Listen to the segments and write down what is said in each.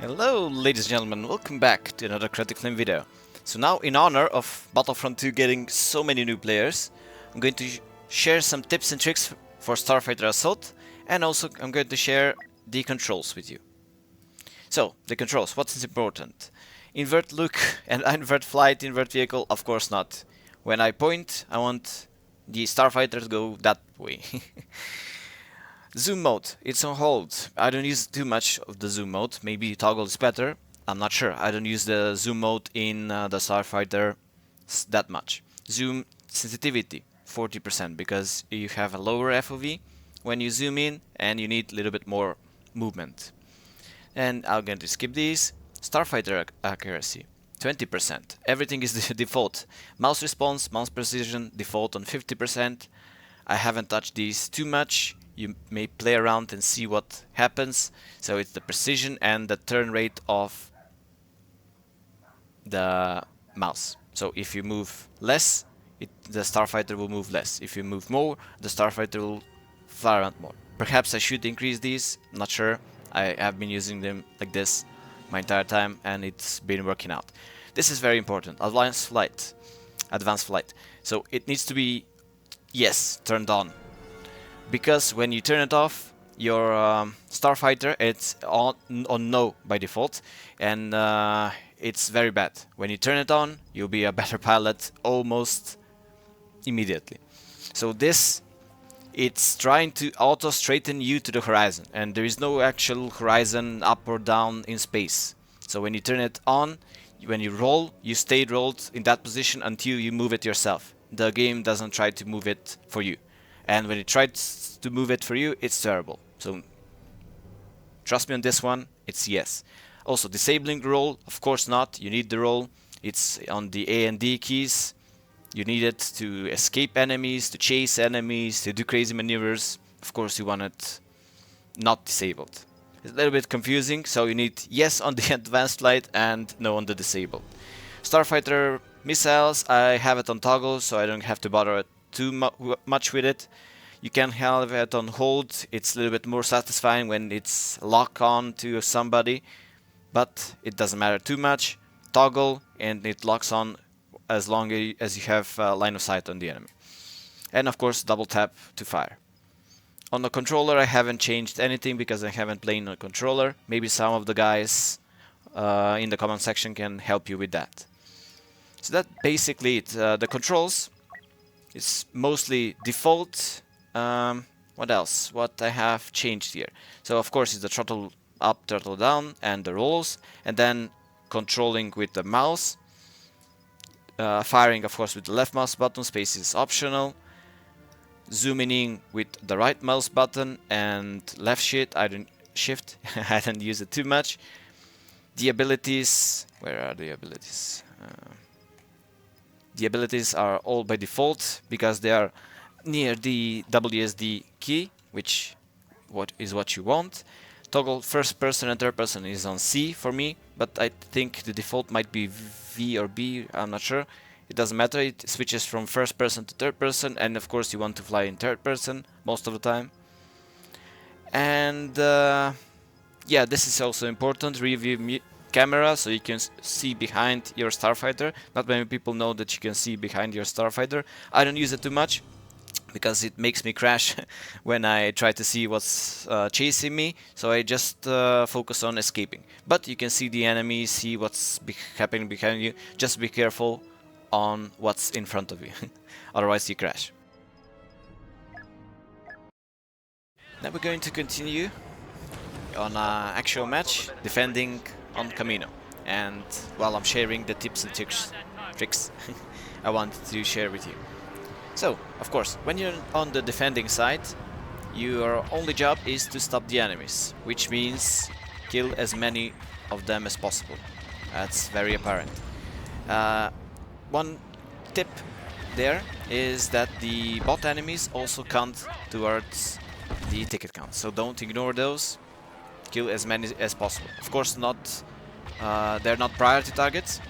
Hello ladies and gentlemen, welcome back to another Cryotic video. So now in honor of Battlefront 2 getting so many new players, I'm going to share some tips and tricks for Starfighter Assault, and also I'm going to share the controls with you. So, the controls, what is important? Invert look and invert flight, invert vehicle, of course not. When I point, I want the Starfighter to go that way. Zoom mode, it's on hold. I don't use too much of the zoom mode. Maybe toggle is better. I'm not sure. I don't use the zoom mode in the Starfighter that much. Zoom sensitivity, 40%, because you have a lower FOV when you zoom in and you need a little bit more movement. And I'm going to skip these. Starfighter accuracy, 20%. Everything is the default. Mouse response, mouse precision, default on 50%. I haven't touched these too much. You may play around and see what happens. So it's the precision and the turn rate of the mouse. So if you move less, the Starfighter will move less. If you move more, the Starfighter will fly around more. Perhaps I should increase these, not sure. I have been using them like this my entire time and it's been working out. This is very important. Advanced flight. So it needs to be, yes, turned on. Because when you turn it off, your Starfighter, it's on no by default, and it's very bad. When you turn it on, you'll be a better pilot almost immediately. So this, it's trying to auto straighten you to the horizon, and there is no actual horizon up or down in space. So when you turn it on, when you roll, you stay rolled in that position until you move it yourself. The game doesn't try to move it for you. And when it tries to move it for you, it's terrible. So trust me on this one, it's yes. Also, disabling the roll, of course not. You need the roll. It's on the A and D keys. You need it to escape enemies, to chase enemies, to do crazy maneuvers. Of course, you want it not disabled. It's a little bit confusing, so you need yes on the advanced flight and no on the disabled. Starfighter missiles, I have it on toggle, so I don't have to bother too much with it. You can have it on hold. It's a little bit more satisfying when it's locked on to somebody, but it doesn't matter too much. Toggle and it locks on as long as you have line of sight on the enemy. And of course double tap to fire. On the controller I haven't changed anything because I haven't played on a controller. Maybe some of the guys in the comment section can help you with that. So that's basically it. The controls, it's mostly default. What else? What I have changed here? So of course it's the throttle up, throttle down, and the rolls, and then controlling with the mouse. Firing of course with the left mouse button, space is optional. Zooming in with the right mouse button and left shift. I don't use it too much. The abilities, where are the abilities? The abilities are all by default because they are near the WSD key, which is what you want. Toggle first person and third person is on C for me, but I think the default might be V or B, I'm not sure. It doesn't matter, it switches from first person to third person, and of course you want to fly in third person most of the time. And yeah, this is also important, review camera, so you can see behind your Starfighter. Not many people know that you can see behind your Starfighter. I don't use it too much because it makes me crash when I try to see what's chasing me, so I just focus on escaping. But you can see the enemy, see what's happening behind you. Just be careful on what's in front of you, otherwise you crash. Now we're going to continue on an actual match, defending on Kamino. And while I'm sharing the tips and tricks I wanted to share with you. So, of course, when you're on the defending side, your only job is to stop the enemies, which means kill as many of them as possible. That's very apparent. One tip there is that the bot enemies also count towards the ticket count, so don't ignore those. Kill as many as possible. Of course, they're not priority targets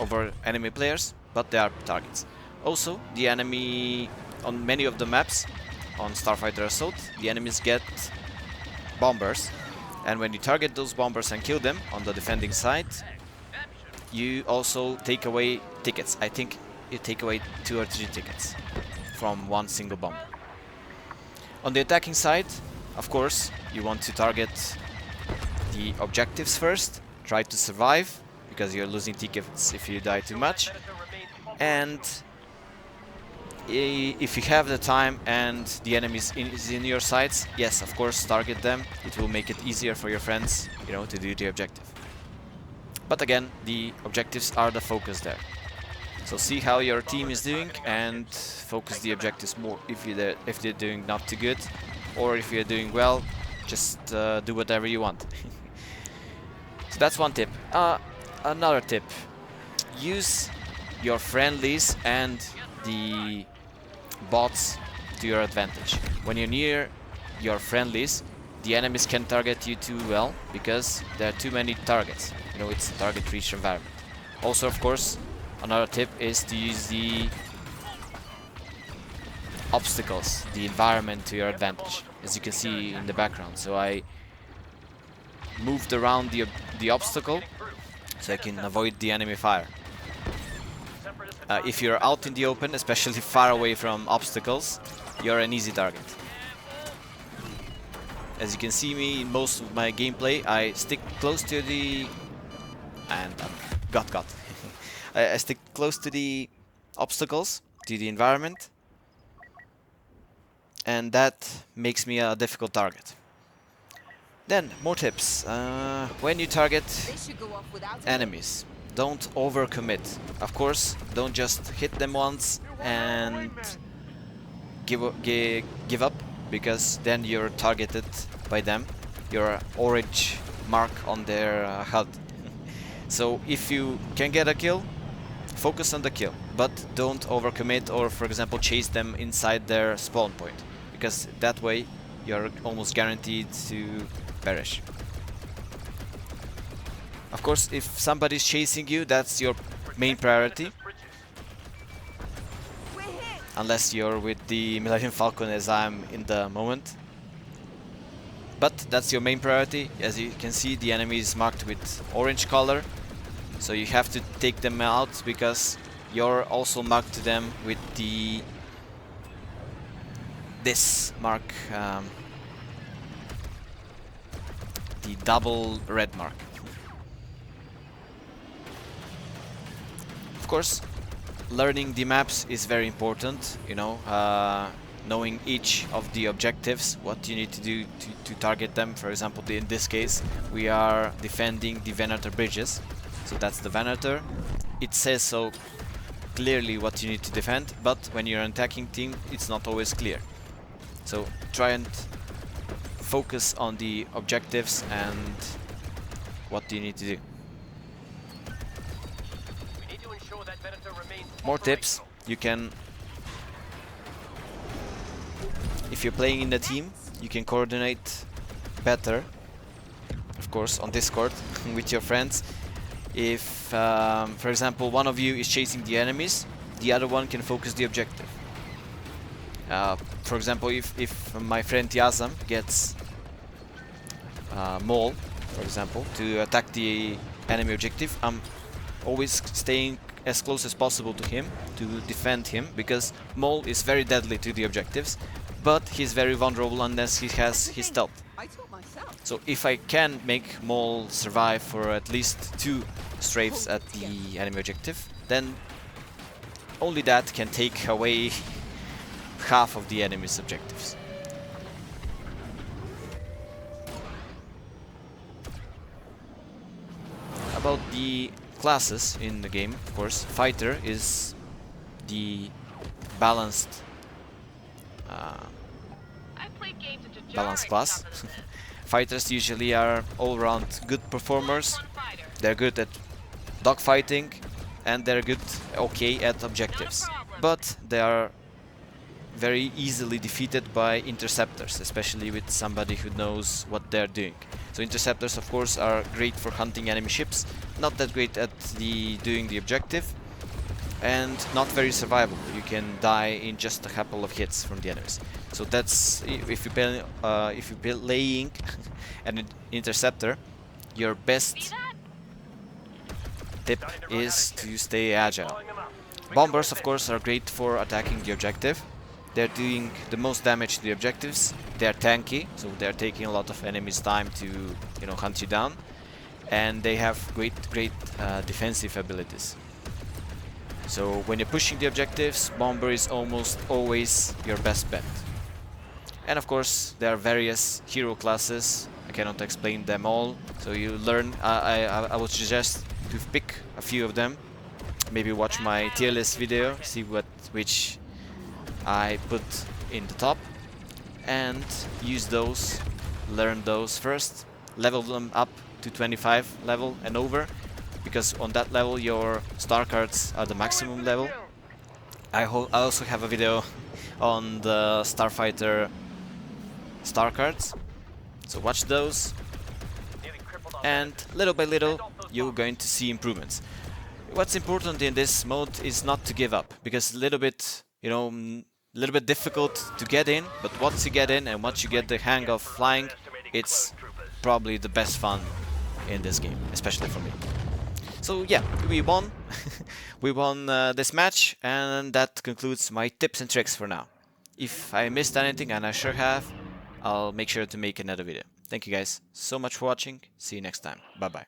over enemy players, but they are targets. Also, the enemy on many of the maps on Starfighter Assault, the enemies get bombers, And when you target those bombers and kill them on the defending side, you also take away tickets. I think you take away 2 or 3 tickets from one single bomb. On the attacking side, of course, you want to target the objectives first, try to survive, because you're losing tickets if you die too much. And if you have the time and the enemy is in your sights, yes, of course, target them. It will make it easier for your friends, you know, to do the objective. But again, the objectives are the focus there. So see how your team is doing and focus the objectives more if they're doing not too good, or if you're doing well, just do whatever you want. So that's one tip. Another tip: use your friendlies and the bots to your advantage. When you're near your friendlies, the enemies can target you too well because there are too many targets. You know, it's a target-rich environment. Also, of course, another tip is to use the obstacles, the environment to your advantage, as you can see in the background. So I moved around the obstacle so I can avoid the enemy fire. If you're out in the open, especially far away from obstacles, you're an easy target. As you can see me in most of my gameplay, I stick close to the... and got. I stick close to the obstacles, to the environment, and that makes me a difficult target. Then, more tips. When you target enemies, don't overcommit. Of course, don't just hit them once and give up, because then you're targeted by them. You're orange mark on their HUD. So if you can get a kill, focus on the kill, but don't overcommit or, for example, chase them inside their spawn point, because that way you're almost guaranteed to perish. Of course, if somebody's chasing you, that's your main priority. Unless you're with the Millennium Falcon, as I'm in the moment. But that's your main priority. As you can see, the enemy is marked with orange color, so you have to take them out, because you're also marked to them with this mark, the double red mark. Of course, learning the maps is very important, you know, knowing each of the objectives, what you need to do to target them. For example, in this case, we are defending the Venator bridges. So that's the Venator. It says so clearly what you need to defend, but when you're an attacking team, it's not always clear. So try and focus on the objectives and what you need to do. More tips: you can, if you're playing in a team, you can coordinate better, of course, on Discord with your friends. If, for example, one of you is chasing the enemies, the other one can focus the objective. For example, if my friend Yazam gets Mole, for example, to attack the enemy objective, I'm always staying as close as possible to him to defend him, because Mole is very deadly to the objectives, but he's very vulnerable unless he has his stealth. So if I can make Mole survive for at least 2 strafes at the enemy objective, then only that can take away half of the enemy's objectives. About the classes in the game, of course, Fighter is the balanced class. Fighters usually are all-round good performers. They're good at dogfighting and they're okay at objectives, but they are very easily defeated by interceptors, especially with somebody who knows what they're doing. So interceptors, of course, are great for hunting enemy ships, not that great at doing the objective. and not very survivable. You can die in just a couple of hits from the enemies. So that's if you're playing an interceptor, your best tip is to stay agile. Bombers, of course, are great for attacking the objective. They're doing the most damage to the objectives. They're tanky, so they're taking a lot of enemies' time to, you know, hunt you down. And they have great defensive abilities. So when you're pushing the objectives, Bomber is almost always your best bet. And of course, there are various hero classes. I cannot explain them all, so you learn. I would suggest to pick a few of them. Maybe watch my tier list video, see which I put in the top, and use those, learn those first, level them up to 25 level and over, because on that level your star cards are the maximum level. I also have a video on the Starfighter star cards, so watch those, and little by little you're going to see improvements. What's important in this mode is not to give up, because a little bit, you know, a little bit difficult to get in, but once you get in and once you get the hang of flying, it's probably the best fun in this game, especially for me. So yeah, we won. We won this match, and that concludes my tips and tricks for now. If I missed anything, and I sure have, I'll make sure to make another video. Thank you guys so much for watching. See you next time. Bye bye.